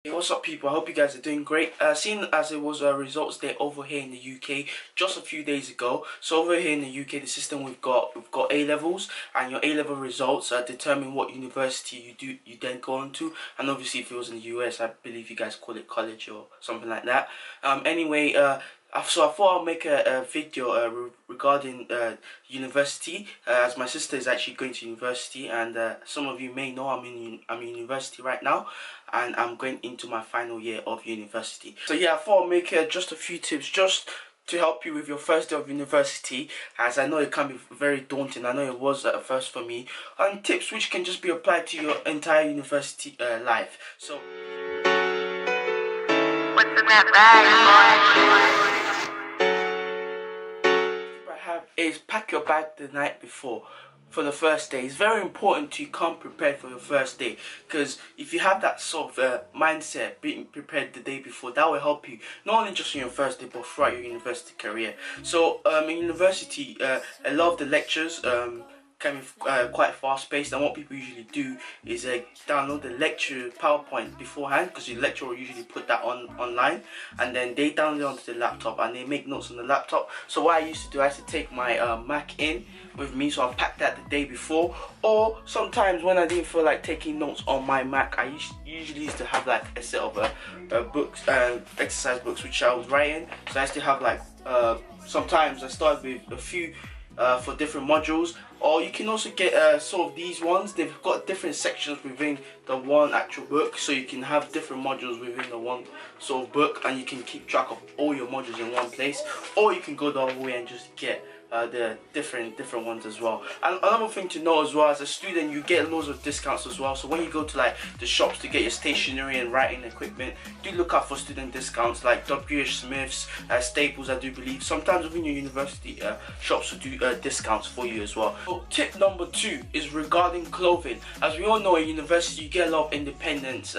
Hey, what's up people? I hope you guys are doing great. Seeing as it was a results day over here in the UK just a few days ago. So over here in the UK, the system we've got A levels, and your A level results determine what university you then go on to. And obviously, if it was in the US, I believe you guys call it college or something like that. Anyway, so I thought I'll make a video regarding university, as my sister is actually going to university, and some of you may know I'm in university right now, and I'm going into my final year of university. So yeah, I thought I'll make just a few tips just to help you with your first day of university, as I know it can be very daunting. I know it was at first for me, and tips which can just be applied to your entire university life. So what's in that bag, boy? I have is pack your bag the night before for the first day. It's very important to come prepared for your first day, because if you have that sort of mindset, being prepared the day before, that will help you not only just in your first day but throughout your university career. So in university, a lot of the lectures can be quite fast paced, and what people usually do is download the lecture PowerPoint beforehand, because the lecturer will usually put that online, and then they download it onto the laptop and they make notes on the laptop. So what I used to do, I used to take my Mac in with me, so I've packed that the day before, or sometimes when I didn't feel like taking notes on my Mac, I usually used to have like a set of books, exercise books which I was writing. So I used to have like sometimes I started with a few for different modules, or you can also get sort of these ones. They've got different sections within the one actual book, so you can have different modules within the one sort of book, and you can keep track of all your modules in one place, or you can go the other way and just get the different ones as well. And another thing to know as well, as a student, you get loads of discounts as well. So when you go to like the shops to get your stationery and writing equipment, do look out for student discounts like WH Smith's, Staples, I do believe. Sometimes within your university shops will do discounts for you as well. So tip number 2 is regarding clothing. As we all know, in university you get a lot of independence.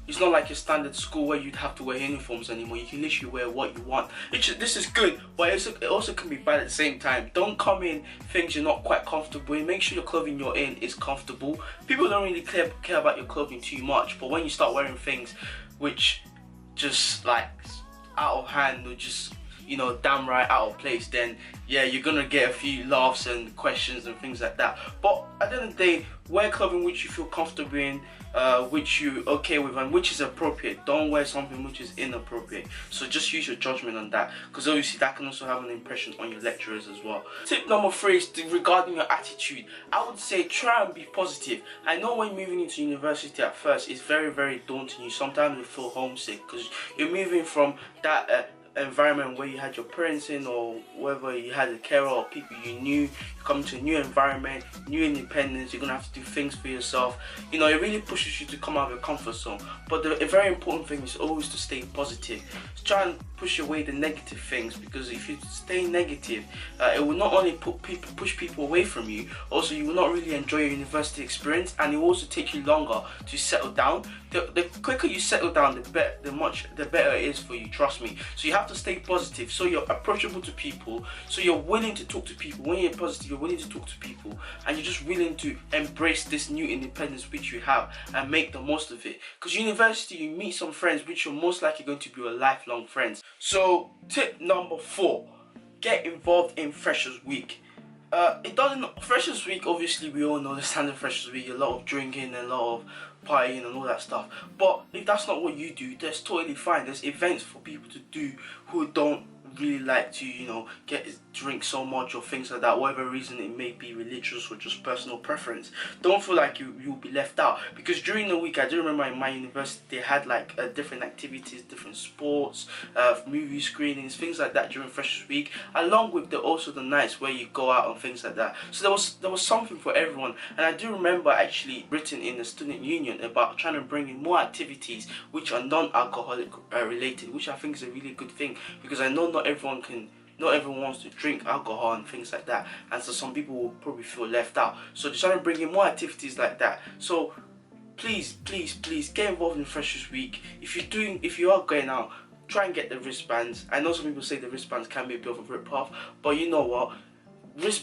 It's not like your standard school where you'd have to wear uniforms anymore. You can literally wear what you want. This is good, but it also can be bad at the same time. Don't come in things you're not quite comfortable in. Make sure your clothing you're in is comfortable. People don't really care about your clothing too much, but when you start wearing things which just like out of hand, or just, you know, damn right out of place, then yeah, you're gonna get a few laughs and questions and things like that. But at the end of the day, wear clothing which you feel comfortable in, which you're okay with, and which is appropriate. Don't wear something which is inappropriate. So just use your judgment on that, because obviously that can also have an impression on your lecturers as well. Tip number 3 is regarding your attitude. I would say try and be positive. I know when moving into university at first, it's very daunting. You sometimes feel homesick because you're moving from that environment where you had your parents in, or whether you had a carer or people you knew. You come to a new environment, new independence. You're gonna have to do things for yourself. You know, it really pushes you to come out of your comfort zone. But a very important thing is always to stay positive. Try and push away the negative things, because if you stay negative, it will not only push people away from you, also you will not really enjoy your university experience, and it will also take you longer to settle down. The quicker you settle down, the better it is for you, trust me. So you have to stay positive, so you're approachable to people, so you're willing to talk to people. When you're positive, you're willing to talk to people, and you're just willing to embrace this new independence which you have and make the most of it. Because university, you meet some friends which are most likely going to be your lifelong friends. So tip number 4, get involved in Freshers Week. Freshers Week, obviously we all know the standard Freshers Week, a lot of drinking, a lot of partying and all that stuff. But if that's not what you do, that's totally fine. There's events for people to do who don't really like to, you know, drink so much or things like that, whatever reason it may be, religious or just personal preference. Don't feel like you'll be left out, because during the week, I do remember in my university they had like different activities, different sports, movie screenings, things like that during Freshers Week, along with also the nights where you go out and things like that. So there was something for everyone. And I do remember actually written in the student union about trying to bring in more activities which are non-alcoholic related, which I think is a really good thing, because I know not everyone wants to drink alcohol and things like that, and so some people will probably feel left out. So they're trying to bring in more activities like that. So please get involved in Freshers Week. If you are going out, try and get the wristbands. I know some people say the wristbands can be a bit of a rip off, but you know what?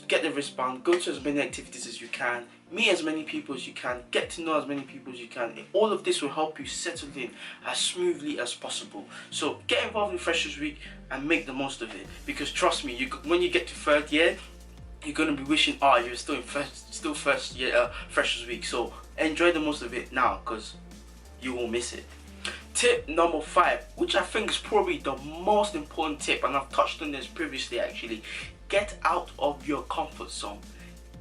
Get the wristband, go to as many activities as you can, meet as many people as you can, get to know as many people as you can. All of this will help you settle in as smoothly as possible. So get involved in Freshers Week and make the most of it, because trust me, when you get to third year, you're gonna be wishing, oh, you're still in first year Freshers Week. So enjoy the most of it now, because you will miss it. Tip number 5, which I think is probably the most important tip, and I've touched on this previously actually. Get out of your comfort zone.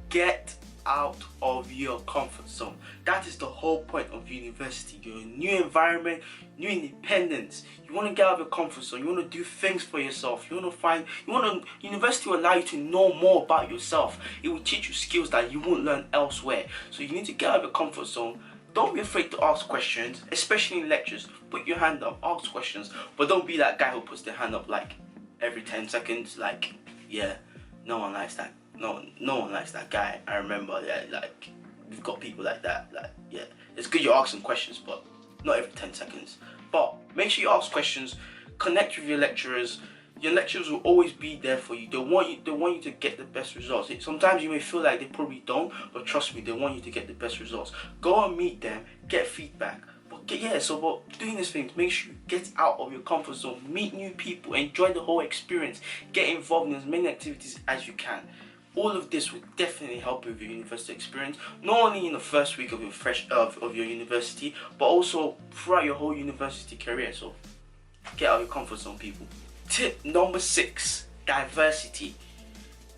Get out of your comfort zone. That is the whole point of university. You're in a new environment, new independence. You want to get out of your comfort zone. You want to do things for yourself. University will allow you to know more about yourself. It will teach you skills that you won't learn elsewhere. So you need to get out of your comfort zone. Don't be afraid to ask questions, especially in lectures. Put your hand up, ask questions, but don't be that guy who puts their hand up like every 10 seconds. Like, yeah, no one likes that. No one likes that guy. I remember, yeah, like, we've got people like that. Like, yeah, it's good you're asking questions, but not every 10 seconds. But make sure you ask questions, connect with your lecturers. Your lecturers will always be there for you. They want you to get the best results. Sometimes you may feel like they probably don't, but trust me, they want you to get the best results. Go and meet them, get feedback. But doing these things, make sure you get out of your comfort zone, meet new people, enjoy the whole experience, get involved in as many activities as you can. All of this will definitely help with your university experience, not only in the first week of your university, but also throughout your whole university career. So get out of your comfort zone, people. Tip number 6, diversity.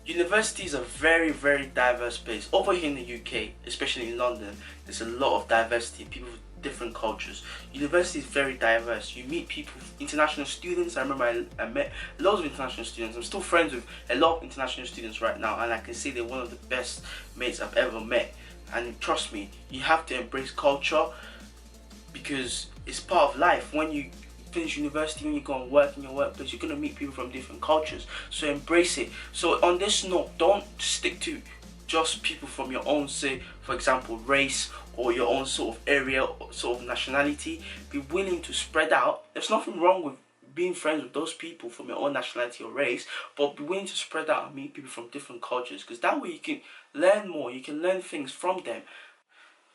University is a very, very diverse place. Over here in the UK, especially in London, there's a lot of diversity, people with different cultures. University is very diverse. You meet people, international students. I remember I met loads of international students. I'm still friends with a lot of international students right now, and I can say they're one of the best mates I've ever met. And trust me, you have to embrace culture, because it's part of life. When you finish university, when you go and work in your workplace, you're going to meet people from different cultures. So embrace it. So on this note, don't stick to just people from your own, say, for example, race, or your own sort of area, or sort of nationality. Be willing to spread out. There's nothing wrong with being friends with those people from your own nationality or race, but be willing to spread out and meet people from different cultures, because that way you can learn more, you can learn things from them.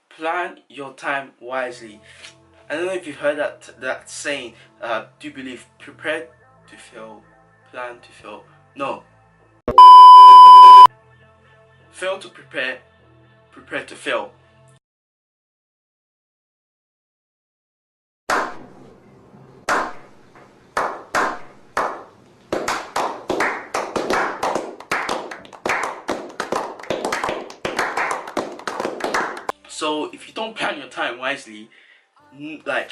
Plan your time wisely. I don't know if you've heard that saying, do you believe prepare to fail, plan to fail? No. Fail to prepare, prepare to fail. So if you don't plan your time wisely, like,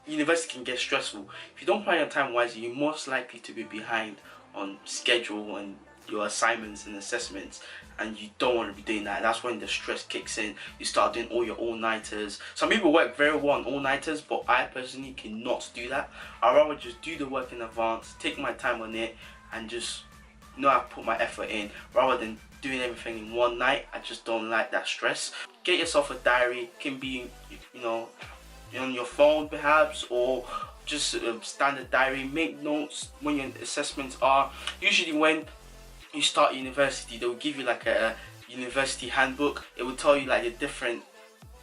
university can get stressful. If you don't plan your time wisely, you're most likely to be behind on schedule and your assignments and assessments, and you don't want to be doing that. That's when the stress kicks in. You start doing all your all-nighters. Some people work very well on all-nighters, but I personally cannot do that. I'd rather just do the work in advance, take my time on it, and just know I put my effort in, rather than doing everything in one night. I just don't like that stress. Get yourself a diary. It can be, on your phone perhaps, or just a standard diary. Make notes when your assessments are. Usually when you start university, they will give you like a university handbook. It will tell you like the different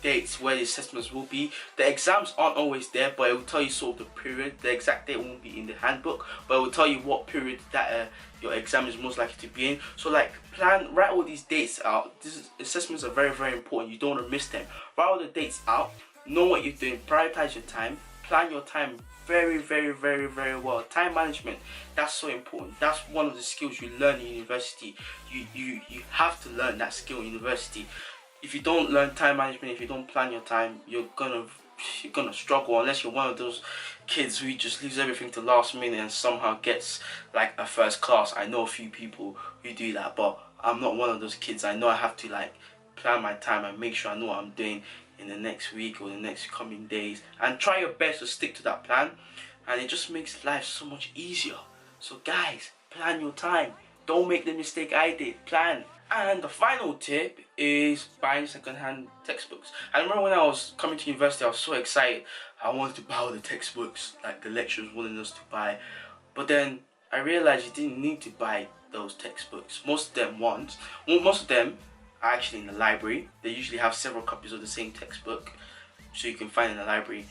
dates where the assessments will be. The exams aren't always there, but it will tell you sort of the period. The exact date won't be in the handbook, but it will tell you what period that your exam is most likely to be in. So like, write all these dates out. These assessments are very, very important. You don't want to miss them. Write all the dates out. Know what you're doing. Prioritize your time. Plan your time very, very, very, very well. Time management, that's so important. That's one of the skills you learn in university. You have to learn that skill in university. If you don't learn time management, if you don't plan your time, you're gonna struggle, unless you're one of those kids who just leaves everything to last minute and somehow gets like a first class. I know a few people who do that, but I'm not one of those kids. I know I have to like plan my time and make sure I know what I'm doing in the next week or the next coming days, and try your best to stick to that plan, and it just makes life so much easier. So guys, plan your time. Don't make the mistake I did. Plan. And the final tip is buying second-hand textbooks. I remember when I was coming to university, I was so excited. I wanted to buy all the textbooks like the lecturers wanted us to buy, but then I realized you didn't need to buy those textbooks. Most of them are actually in the library. They usually have several copies of the same textbook, so you can find in the library.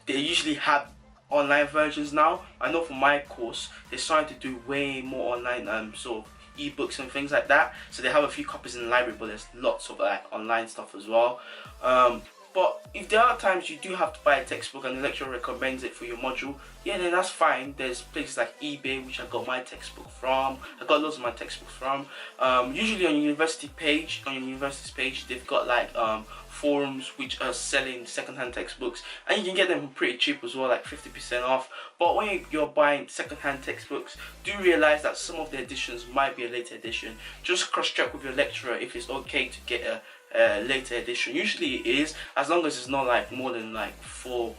They usually have online versions now. I know for my course, they're starting to do way more online sort of ebooks and things like that. So they have a few copies in the library, but there's lots of like online stuff as well. But if there are times you do have to buy a textbook and the lecturer recommends it for your module, yeah, then that's fine. There's places like eBay, which I got my textbook from. I got loads of my textbooks from. Usually on your university's page, they've got like forums which are selling second-hand textbooks, and you can get them pretty cheap as well, like 50% off. But when you're buying second-hand textbooks, do realize that some of the editions might be a later edition. Just cross-check with your lecturer if it's okay to get a later edition. Usually it is, as long as it's not like more than like four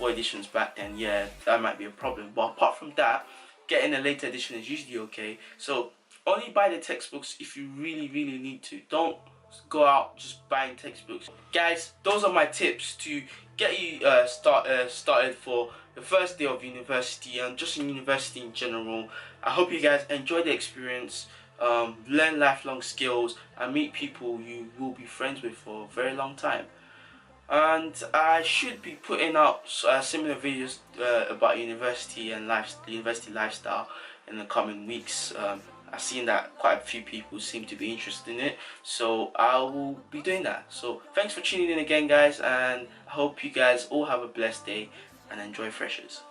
editions back, then yeah, that might be a problem. But apart from that, getting a later edition is usually okay. So only buy the textbooks if you really need to. Don't go out just buying textbooks. Guys, those are my tips to get you started for the first day of university and just in university in general. I hope you guys enjoy the experience, learn lifelong skills, and meet people you will be friends with for a very long time. And I should be putting out similar videos about university and university lifestyle in the coming weeks. I've seen that quite a few people seem to be interested in it, so I will be doing that. So thanks for tuning in again, guys, and I hope you guys all have a blessed day and enjoy freshers.